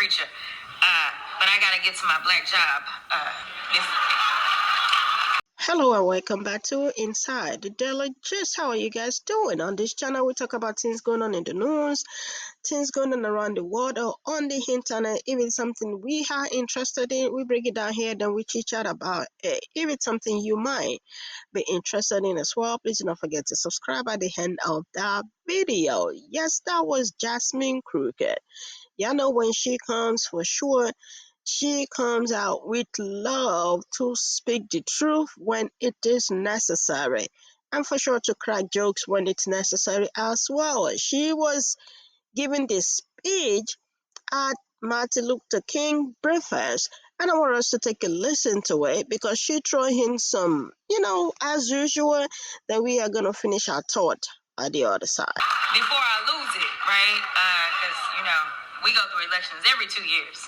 preacher. But I gotta get to my black job. Hello and welcome back to Inside the Daily Gist. How are you guys doing? On this channel, we talk about things going on in the news, things going on around the world or on the internet. If it's something we are interested in, we break it down here, then we chit chat about it. If it's something you might be interested in as well, please do not forget to subscribe at the end of that video. Yes, that was Jasmine Crooked. Y'all know when she comes, for sure, she comes out with love to speak the truth when it is necessary, and for sure to crack jokes when it's necessary as well. She was giving this speech at Martin Luther King breakfast, and I want us to take a listen to it because she threw in some, as usual, then we are going to finish our thought at the other side. Before I lose it, right? Because, we go through elections every 2 years.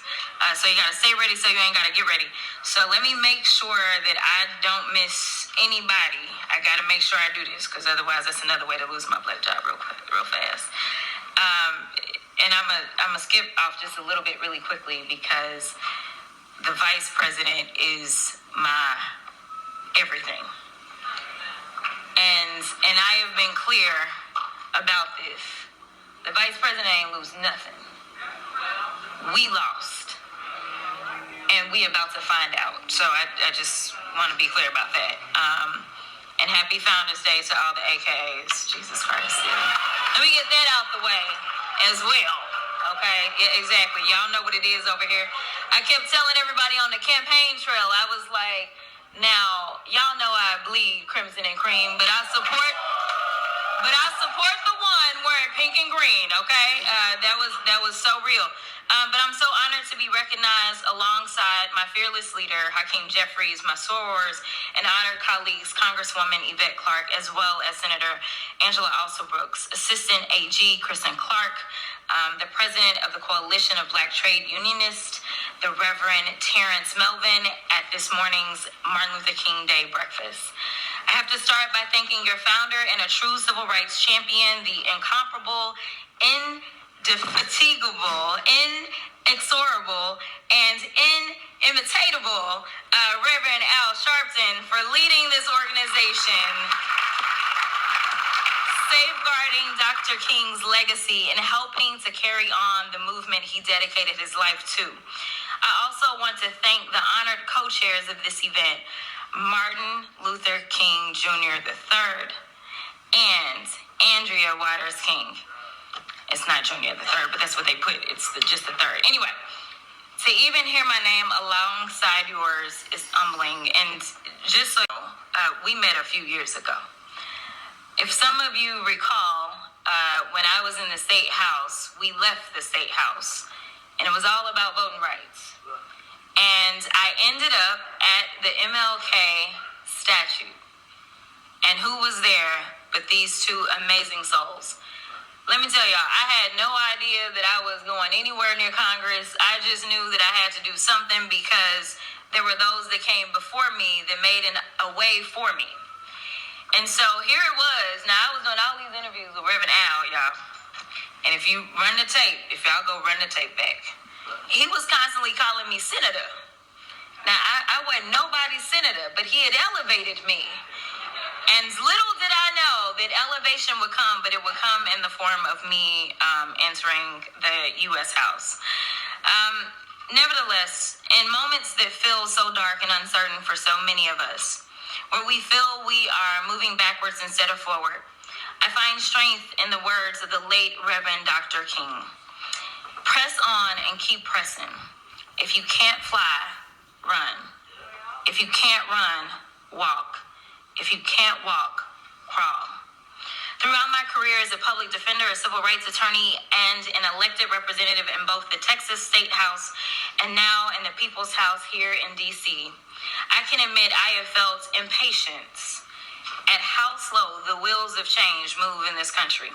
So you got to stay ready so you ain't got to get ready. So let me make sure that I don't miss anybody. I got to make sure I do this because otherwise that's another way to lose my black job real fast. And I'm gonna skip off just a little bit really quickly because the vice president is my everything. And I have been clear about this. The vice president ain't lose nothing. We lost. And we about to find out. So I just want to be clear about that. And happy Founders Day to all the AKAs. Jesus Christ. Let me get that out the way as well. Okay? Yeah, exactly. Y'all know what it is over here. I kept telling everybody on the campaign trail, I was like, now, y'all know I bleed crimson and cream, but I support the one wearing pink and green, okay? That was so real. But I'm so honored to be recognized alongside my fearless leader, Hakeem Jeffries, my sorors, and honored colleagues, Congresswoman Yvette Clarke, as well as Senator Angela Alsobrooks, Assistant AG Kristen Clark, the president of the Coalition of Black Trade Unionists, the Reverend Terrence Melvin, at this morning's Martin Luther King Day breakfast. I have to start by thanking your founder and a true civil rights champion, the incomparable, indefatigable, inexorable, and inimitatable Reverend Al Sharpton for leading this organization, safeguarding Dr. King's legacy and helping to carry on the movement he dedicated his life to. I also want to thank the honored co-chairs of this event, Martin Luther King Jr. III and Andrea Waters King. It's not Junior the third, but that's what they put. It's just the third. Anyway, to even hear my name alongside yours is humbling. And just so we met a few years ago. If some of you recall, when I was in the state house, we left the state house, and it was all about voting rights. And I ended up at the MLK statue. And who was there but these two amazing souls? Let me tell y'all, I had no idea that I was going anywhere near Congress. I just knew that I had to do something because there were those that came before me that made a way for me. And so here it was. Now, I was doing all these interviews with Reverend Al, y'all. And if you run the tape, if y'all go run the tape back, he was constantly calling me senator. Now, I wasn't nobody's senator, but he had elevated me. And little did I know that elevation would come, but it would come in the form of me entering the U.S. House. Nevertheless, in moments that feel so dark and uncertain for so many of us, where we feel we are moving backwards instead of forward, I find strength in the words of the late Reverend Dr. King. Press on and keep pressing. If you can't fly, run. If you can't run, walk. If you can't walk, crawl. Throughout my career as a public defender, a civil rights attorney, and an elected representative in both the Texas State House and now in the People's House here in D.C., I can admit I have felt impatience at how slow the wheels of change move in this country.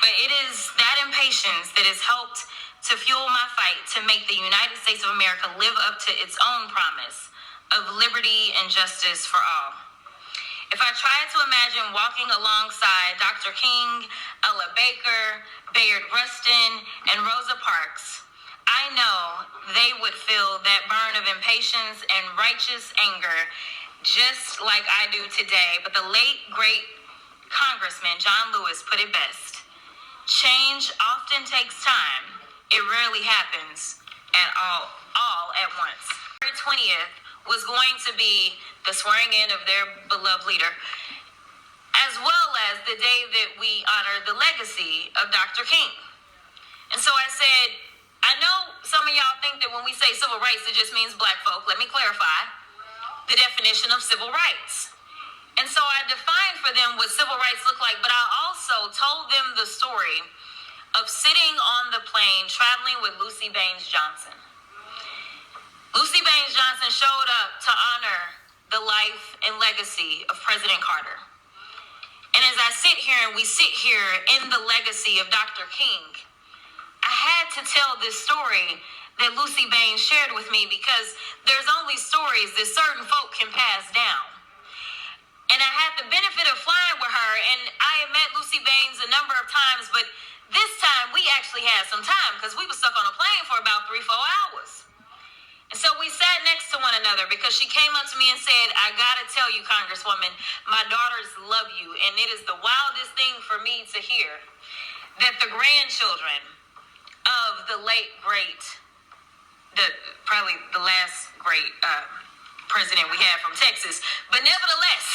But it is that impatience that has helped to fuel my fight to make the United States of America live up to its own promise of liberty and justice for all. If I try to imagine walking alongside Dr. King, Ella Baker, Bayard Rustin, and Rosa Parks, I know they would feel that burn of impatience and righteous anger just like I do today. But the late, great Congressman John Lewis put it best. Change often takes time. It rarely happens at all at once. February 20th was going to be the swearing in of their beloved leader, as well as the day that we honor the legacy of Dr. King. And so I said, I know some of y'all think that when we say civil rights, it just means black folk. Let me clarify the definition of civil rights. And so I defined for them what civil rights look like, but I also told them the story of sitting on the plane traveling with Lucy Baines Johnson. Lucy Baines Johnson showed up to honor the life and legacy of President Carter. And as I sit here and we sit here in the legacy of Dr. King, I had to tell this story that Lucy Baines shared with me because there's only stories that certain folk can pass down. And I had the benefit of flying with her, and I had met Lucy Baines a number of times, but this time we actually had some time because we were stuck on a plane for about 3-4 hours. And so we sat next to one another because she came up to me and said, I gotta tell you, Congresswoman, my daughters love you, and it is the wildest thing for me to hear that the grandchildren of the late great, probably the last great president we had from Texas, but nevertheless,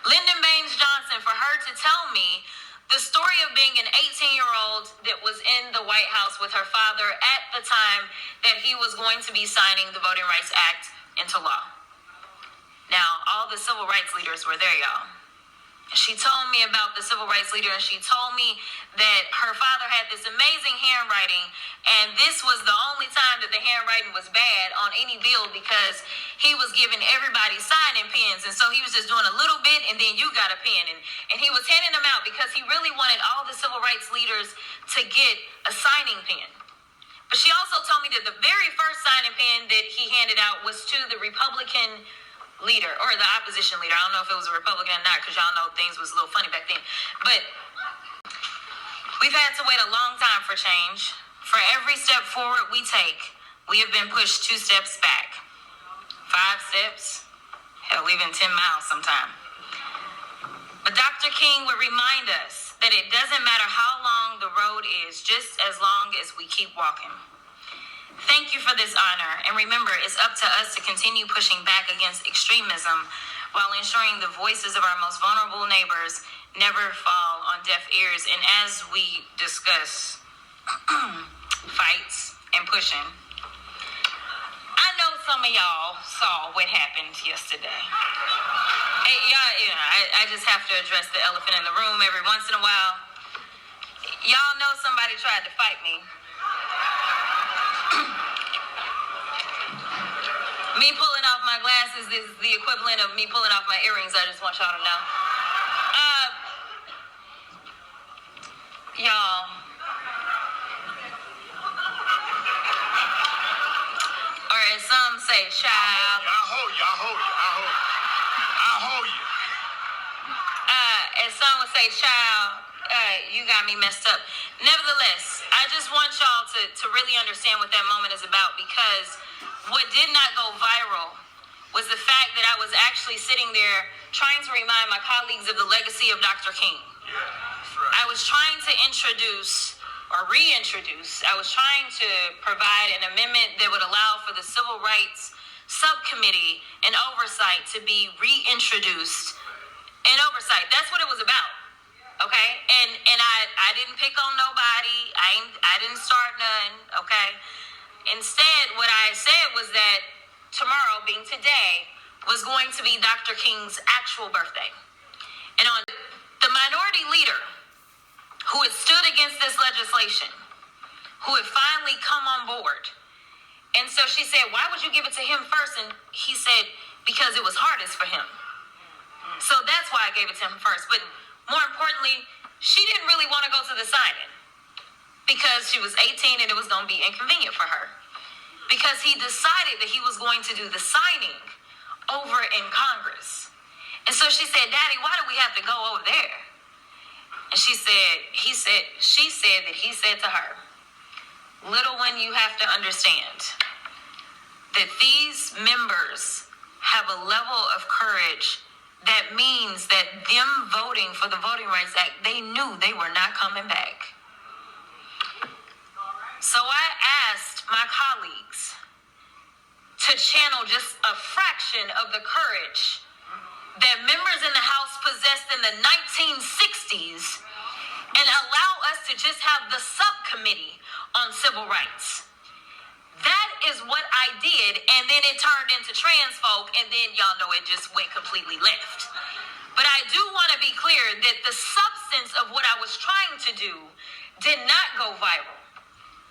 Lyndon Baines Johnson, for her to tell me the story of being an 18-year-old that was in the White House with her father at the time that he was going to be signing the Voting Rights Act into law. Now, all the civil rights leaders were there, y'all. She told me about the civil rights leader, and she told me that her father had this amazing handwriting, and this was the only time that the handwriting was bad on any bill because he was giving everybody signing pens, and so he was just doing a little bit, and then you got a pen, and he was handing them out because he really wanted all the civil rights leaders to get a signing pen. But she also told me that the very first signing pen that he handed out was to the Republican leader, or the opposition leader. I don't know if it was a Republican or not, because y'all know things was a little funny back then. But we've had to wait a long time for change. For every step forward we take, we have been pushed 2 steps back. 5 steps, hell, even 10 miles sometime. But Dr. King would remind us that it doesn't matter how long the road is, just as long as we keep walking. Thank you for this honor, and remember, it's up to us to continue pushing back against extremism while ensuring the voices of our most vulnerable neighbors never fall on deaf ears. And as we discuss fights and pushing, I know some of y'all saw what happened yesterday. I just have to address the elephant in the room every once in a while. Y'all know somebody tried to fight me. Me pulling off my glasses is the equivalent of me pulling off my earrings. I just want y'all to know. Y'all. Or as some say, child. I hold you. As some would say, child, you got me messed up. Nevertheless, I just want y'all to really understand what that moment is about, because what did not go viral was the fact that I was actually sitting there trying to remind my colleagues of the legacy of Dr. King. Yeah, that's right. I was trying to introduce or reintroduce, I was trying to provide an amendment that would allow for the Civil Rights Subcommittee and oversight to be reintroduced. And oversight, that's what it was about. Okay? And I didn't pick on nobody. I didn't start none, okay? Instead, what I said was that tomorrow, being today, was going to be Dr. King's actual birthday. And on the minority leader who had stood against this legislation, who had finally come on board. And so she said, why would you give it to him first? And he said, because it was hardest for him. So that's why I gave it to him first. But more importantly, she didn't really want to go to the signing because she was 18 and it was going to be inconvenient for her. Because he decided that he was going to do the signing over in Congress. And so she said, Daddy, why do we have to go over there? And she said that he said to her, Little one, you have to understand that these members have a level of courage that means that them voting for the Voting Rights Act, they knew they were not coming back. So I asked my colleagues to channel just a fraction of the courage that members in the House possessed in the 1960s and allow us to just have the subcommittee on civil rights. That is what I did, and then it turned into trans folk, and then y'all know it just went completely left. But I do want to be clear that the substance of what I was trying to do did not go viral.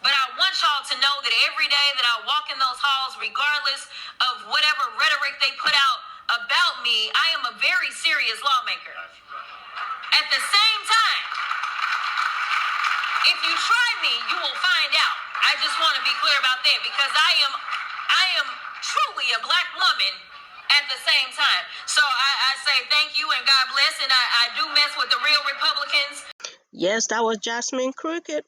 But I want y'all to know that every day that I walk in those halls, regardless of whatever rhetoric they put out about me, I am a very serious lawmaker. At the same time, if you try me, you will find out. I just want to be clear about that because I am truly a black woman at the same time. So I say thank you and God bless, and I do mess with the real Republicans. Yes, that was Jasmine Crooked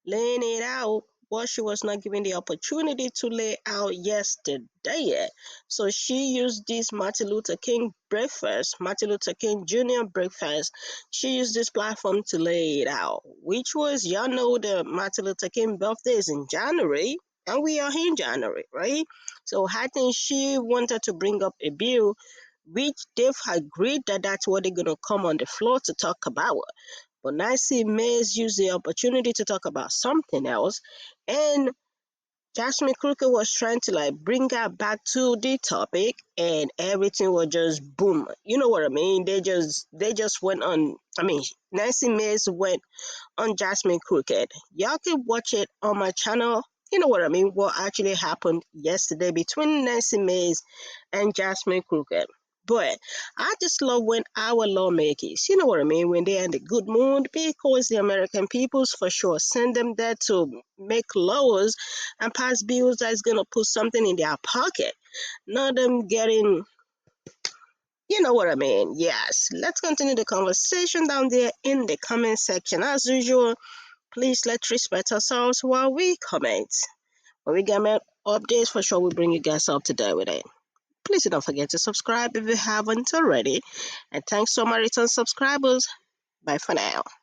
laying it out what she was not given the opportunity to lay out yesterday. So she used this Martin Luther King breakfast, Martin Luther King Jr. breakfast. She used this platform to lay it out, which was, y'all know, the Martin Luther King birthday is in January, and we are in January, right? So I think she wanted to bring up a bill which they've agreed that that's what they're going to come on the floor to talk about. But Nancy Mays used the opportunity to talk about something else, and Jasmine Crooked was trying to like bring her back to the topic, and everything was just boom. You know what I mean? They just went on. I mean, Nancy Mays went on Jasmine Crooked. Y'all can watch it on my channel. You know what I mean? What actually happened yesterday between Nancy Mays and Jasmine Crooked. But I just love when our lawmakers, you know what I mean, when they're in the good mood, because the American peoples for sure send them there to make laws and pass bills that's going to put something in their pocket, not them getting, you know what I mean. Yes, let's continue the conversation down there in the comment section. As usual, please let's respect ourselves while we comment. When we get more updates, for sure we'll bring you guys up to date with it. Please don't forget to subscribe if you haven't already. And thanks to my return subscribers. Bye for now.